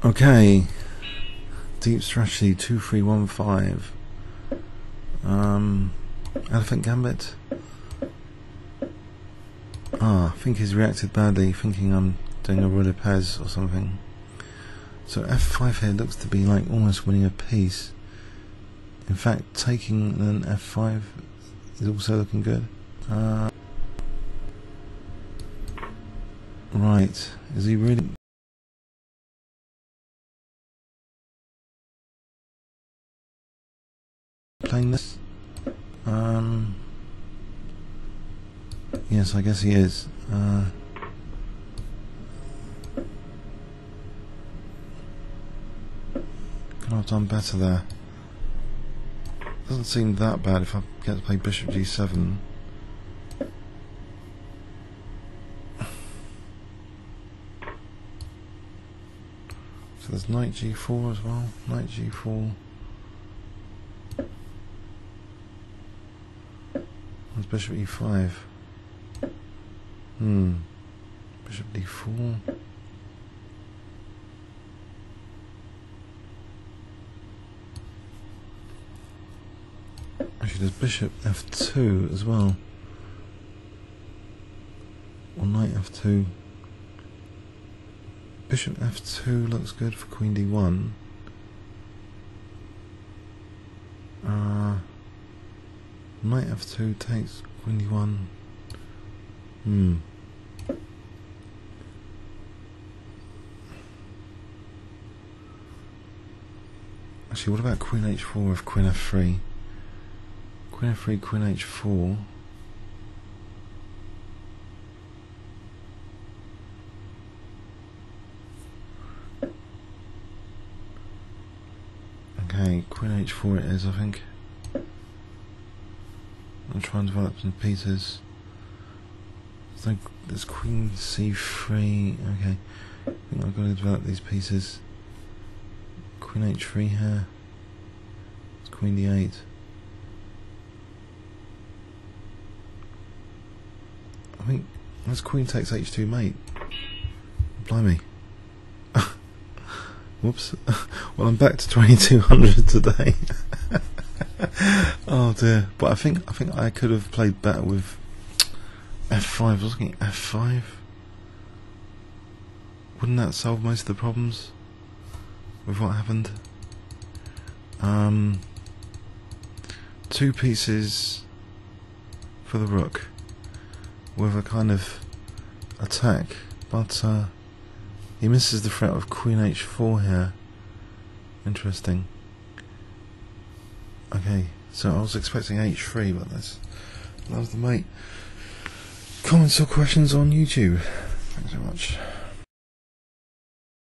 Okay, DeepStrategy 2315. Elephant Gambit. I think he's reacted badly, thinking I'm doing a roulette pez or something. So f5 here looks to be like almost winning a piece. In fact, taking an f5 is also looking good. Right, is he really playing this? Yes, I guess he is. Could have done better there. Doesn't seem that bad if I get to play bishop g7. So there's knight g4 as well. Knight g4. There's bishop e5. Bishop d4. Actually, there's bishop f2 as well. Or knight f2. Bishop f2 looks good for queen d1. Knight f2 takes queen d1. Actually, what about queen h4 with queen f3? Queen f3, queen h4. Okay, queen h4 it is, I think. I'll try and develop some pieces. So there's queen c3. Okay, I think I've got to develop these pieces. Queen h3 here. It's queen d8. I think that's queen takes h2 mate. Blimey. Whoops. Well, I'm back to 2200 today. Oh dear. But I think I could have played better with f5. I was looking at f5. Wouldn't that solve most of the problems with what happened? Two pieces for the rook with a kind of attack, but he misses the threat of queen h4 here. Interesting. Okay, so I was expecting h3, but that was the mate. Comments or questions on YouTube. Thanks so much.